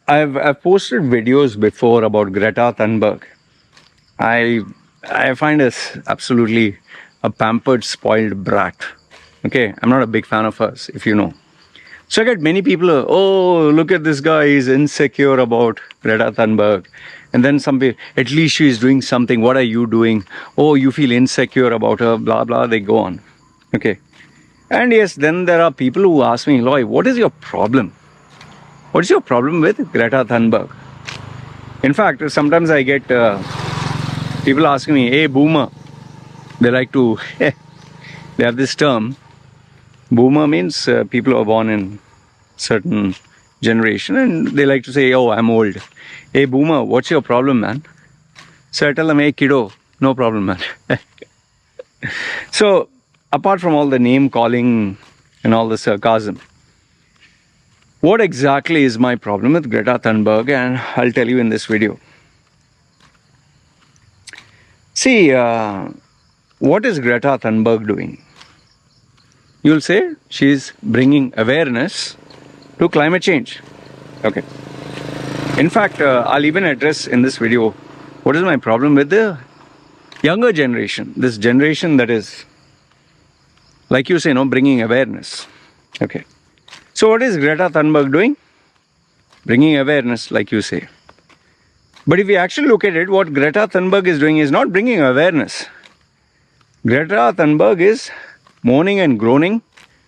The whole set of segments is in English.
I've posted videos before about Greta Thunberg. I find us absolutely a pampered, spoiled brat. Okay, I'm not a big fan of hers, if you know. So I get many people, oh, look at this guy, he's insecure about Greta Thunberg. And then some people, at least she's doing something, what are you doing? Oh, you feel insecure about her, blah, blah, they go on. Okay. And yes, then there are people who ask me, Loy, what is your problem? What is your problem with Greta Thunberg? In fact, sometimes I get people asking me, hey, boomer. They like to, they have this term. Boomer means people who are born in certain generation, and they like to say, oh, I'm old. Hey, boomer, what's your problem, man? So I tell them, hey, kiddo, no problem, man. So, apart from all the name calling and all the sarcasm, what exactly is my problem with Greta Thunberg? And I'll tell you in this video. See, what is Greta Thunberg doing? You'll say she's bringing awareness to climate change. Okay. In fact, I'll even address in this video what is my problem with the younger generation. This generation that is, like you say, bringing awareness. Okay. So what is Greta Thunberg doing? Bringing awareness, like you say. But if you actually look at it, what Greta Thunberg is doing is not bringing awareness. Greta Thunberg is moaning and groaning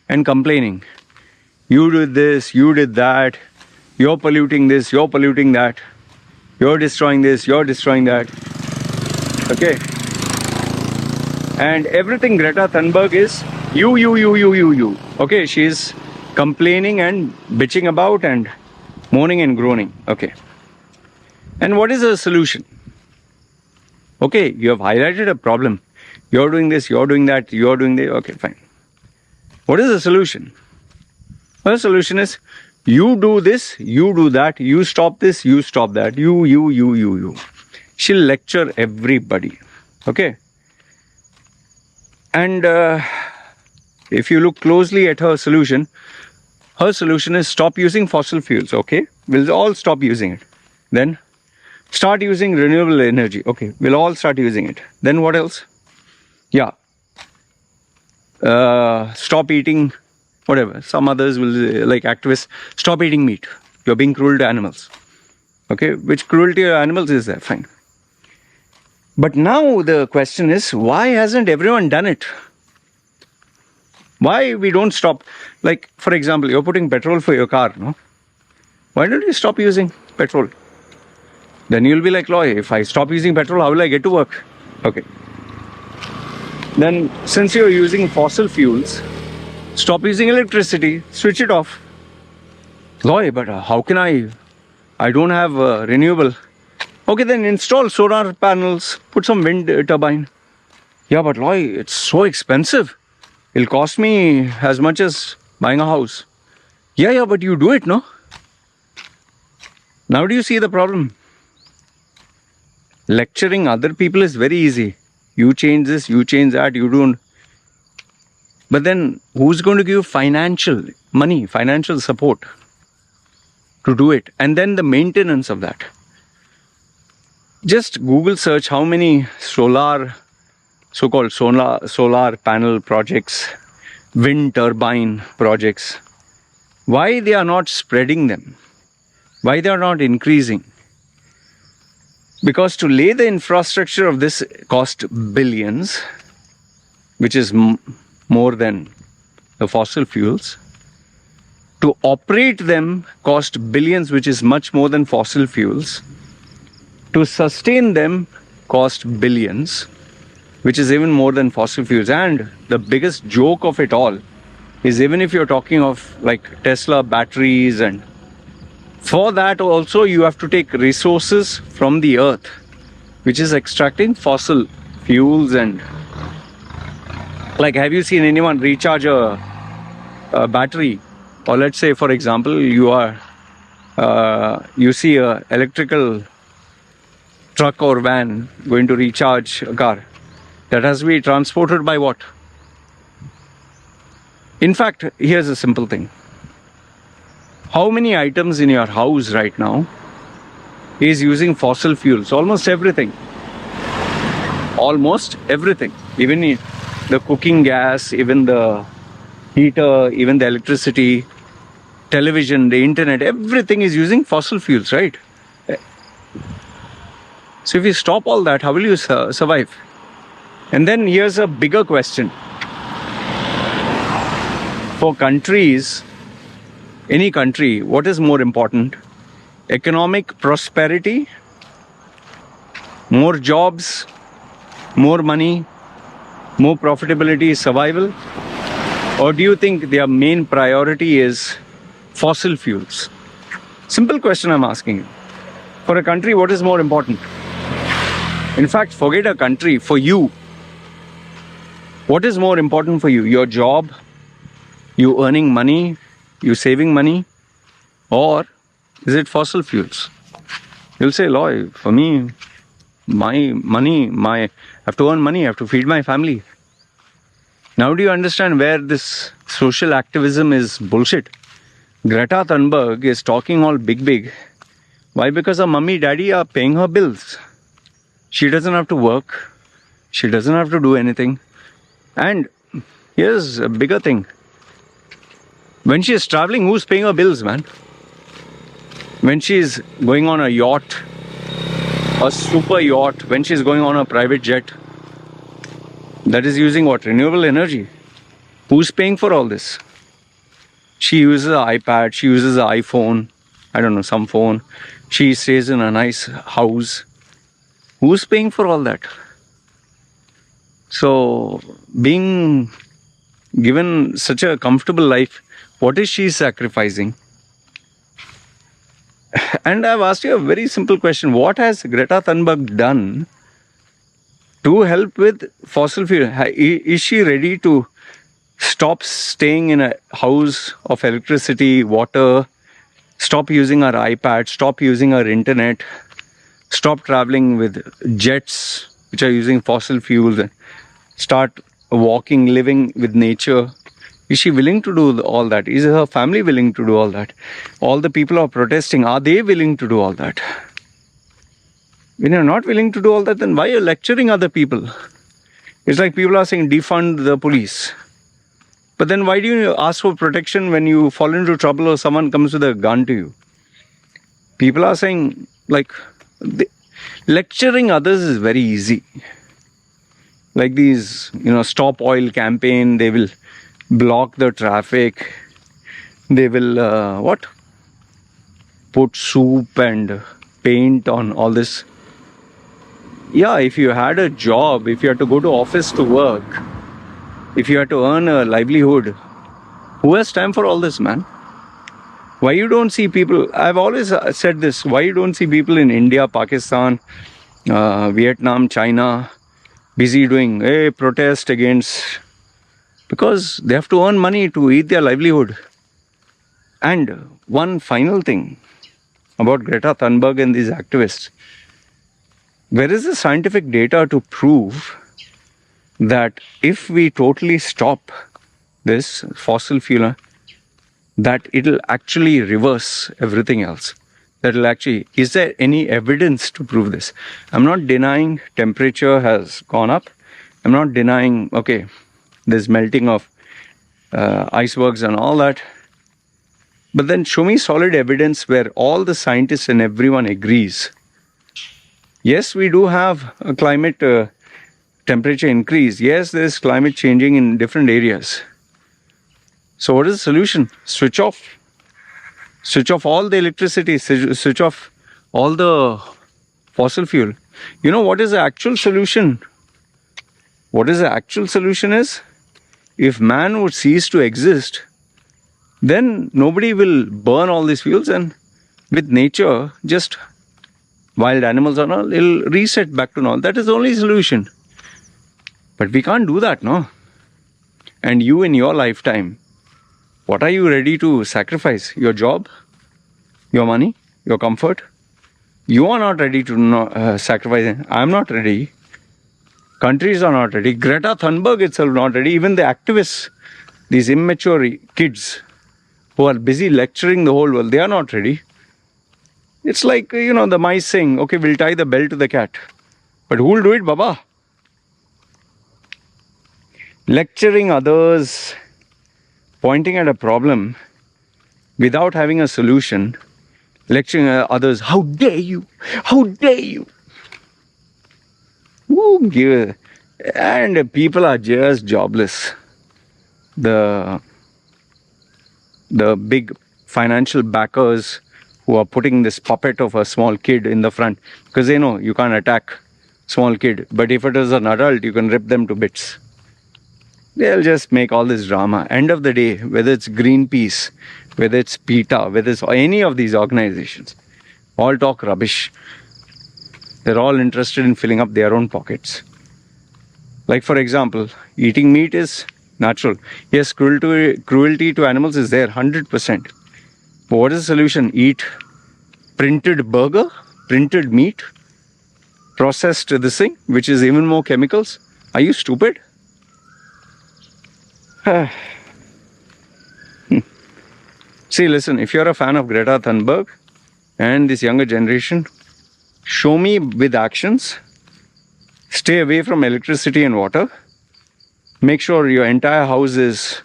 and complaining. You did this, you did that, you're polluting this, you're polluting that, you're destroying this, you're destroying that. Okay. And everything Greta Thunberg is you. Okay, she's complaining and bitching about and moaning and groaning. Okay. And what is the solution? Okay, you have highlighted a problem. You're doing this, you're doing that, you're doing this. Okay, fine. What is the solution? Well, the solution is you do this, you do that, you stop this, you stop that, you. She'll lecture everybody. Okay? And if you look closely at her solution is stop using fossil fuels. Okay? We'll all stop using it. Then start using renewable energy. Okay, we'll all start using it. Then what else? Yeah. Stop eating, whatever. Some others will, like activists, stop eating meat. You're being cruel to animals. Okay, which cruelty to animals is there? Fine. But now the question is, why hasn't everyone done it? Why we don't stop? Like, for example, you're putting petrol for your car, no? Why don't you stop using petrol? Then you'll be like, Loy, if I stop using petrol, how will I get to work? Okay. Then, since you're using fossil fuels, stop using electricity, switch it off. Loy, but how can I don't have renewable. Okay, then install solar panels, put some wind turbine. Yeah, but Loy, it's so expensive. It'll cost me as much as buying a house. Yeah, but you do it, no? Now do you see the problem? Lecturing other people is very easy. You change this, you change that, you don't. But then who's going to give financial money, financial support to do it? And then the maintenance of that. Just Google search how many so-called solar panel projects, wind turbine projects. Why they are not spreading them? Why they are not increasing? Because to lay the infrastructure of this cost billions, which is more than the fossil fuels. To operate them cost billions, which is much more than fossil fuels. To sustain them cost billions, which is even more than fossil fuels. And the biggest joke of it all is, even if you're talking of like Tesla batteries, and for that also you have to take resources from the earth, which is extracting fossil fuels. And like, have you seen anyone recharge a battery? Or let's say, for example, you see a electrical truck or van going to recharge a car. That has to be transported by what? In fact, here's a simple thing. How many items in your house right now is using fossil fuels? Almost everything. Almost everything. Even the cooking gas, even the heater, even the electricity, television, the internet, everything is using fossil fuels, right? So if you stop all that, how will you survive? And then here's a bigger question. For countries, any country, what is more important? Economic prosperity, more jobs, more money, more profitability, survival? Or do you think their main priority is fossil fuels? Simple question I'm asking you. For a country, what is more important? In fact, forget a country. For you, what is more important for you? Your job, you earning money, you saving money, or is it fossil fuels? You'll say, Loy, for me, my money, I have to earn money, I have to feed my family. Now do you understand where this social activism is bullshit? Greta Thunberg is talking all big. Why? Because her mummy, daddy are paying her bills. She doesn't have to work. She doesn't have to do anything. And here's a bigger thing. When she is traveling, who's paying her bills, man? When she is going on a yacht, a super yacht, when she is going on a private jet, that is using what? Renewable energy. Who's paying for all this? She uses an iPad, she uses an iPhone, I don't know, some phone. She stays in a nice house. Who's paying for all that? So, being given such a comfortable life, what is she sacrificing? And I've asked you a very simple question. What has Greta Thunberg done to help with fossil fuel? Is she ready to stop staying in a house of electricity, water, stop using her iPad, stop using her internet, stop traveling with jets which are using fossil fuels, and start walking, living with nature? Is she willing to do all that? Is her family willing to do all that? All the people are protesting. Are they willing to do all that? When you're not willing to do all that, then why are you lecturing other people? It's like people are saying defund the police. But then why do you ask for protection when you fall into trouble or someone comes with a gun to you? People are saying, like, lecturing others is very easy. Like these, stop oil campaign, they will block the traffic. They will, put soup and paint on all this. Yeah, if you had a job, if you had to go to office to work, if you had to earn a livelihood, who has time for all this, man? Why you don't see people, I've always said this, why you don't see people in India, Pakistan, Vietnam, China, busy doing protest against, because they have to earn money to eat their livelihood. And one final thing about Greta Thunberg and these activists. Where is the scientific data to prove that if we totally stop this fossil fuel, that it'll actually reverse everything else? Is there any evidence to prove this? I'm not denying temperature has gone up. I'm not denying, there's melting of icebergs and all that. But then show me solid evidence where all the scientists and everyone agrees. Yes, we do have a climate temperature increase. Yes, there's climate changing in different areas. So what is the solution? Switch off. Switch off all the electricity. Switch off all the fossil fuel. You know what is the actual solution? What is the actual solution is? If man would cease to exist, then nobody will burn all these fuels, and with nature, just wild animals and all, it'll reset back to normal. That is the only solution. But we can't do that, no? And you in your lifetime, what are you ready to sacrifice? Your job? Your money? Your comfort? You are not ready to sacrifice it. I'm not ready. Countries are not ready. Greta Thunberg itself not ready. Even the activists, these immature kids who are busy lecturing the whole world. They are not ready. It's like, the mice saying, okay, we'll tie the bell to the cat. But who will do it, Baba? Lecturing others, pointing at a problem without having a solution, lecturing others, how dare you? How dare you? And people are just jobless. The big financial backers who are putting this puppet of a small kid in the front, because they know you can't attack small kid, but if it is an adult, you can rip them to bits. They'll just make all this drama. End of the day, whether it's Greenpeace, whether it's PETA, whether it's any of these organizations, all talk rubbish. They're all interested in filling up their own pockets. Like, for example, eating meat is natural. Yes, cruelty to animals is there, 100%. But what is the solution? Eat printed burger, printed meat, processed this thing, which is even more chemicals? Are you stupid? See, listen, if you're a fan of Greta Thunberg and this younger generation, show me with actions. Stay away from electricity and water. Make sure your entire house is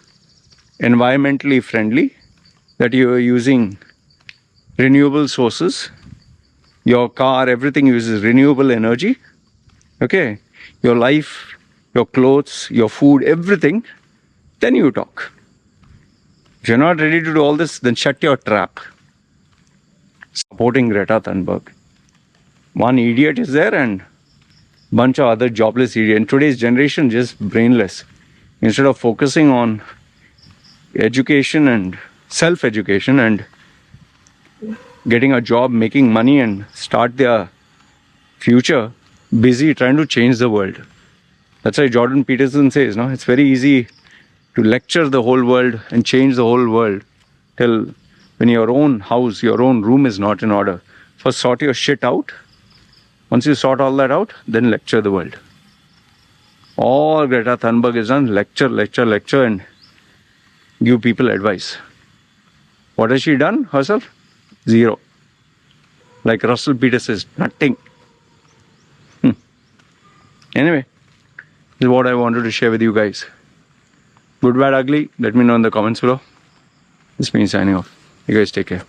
environmentally friendly, that you are using renewable sources. Your car, everything uses renewable energy. Okay? Your life, your clothes, your food, everything. Then you talk. If you're not ready to do all this, then shut your trap. Supporting Greta Thunberg. One idiot is there and bunch of other jobless idiots. And today's generation just brainless. Instead of focusing on education and self-education and getting a job, making money and start their future, busy trying to change the world. That's why Jordan Peterson says, no, it's very easy to lecture the whole world and change the whole world till when your own house, your own room is not in order. First sort your shit out. Once you sort all that out, then lecture the world. All Greta Thunberg has done, lecture and give people advice. What has she done herself? Zero. Like Russell Peters says, nothing. Anyway, this is what I wanted to share with you guys. Good, bad, ugly, let me know in the comments below. This means signing off. You guys take care.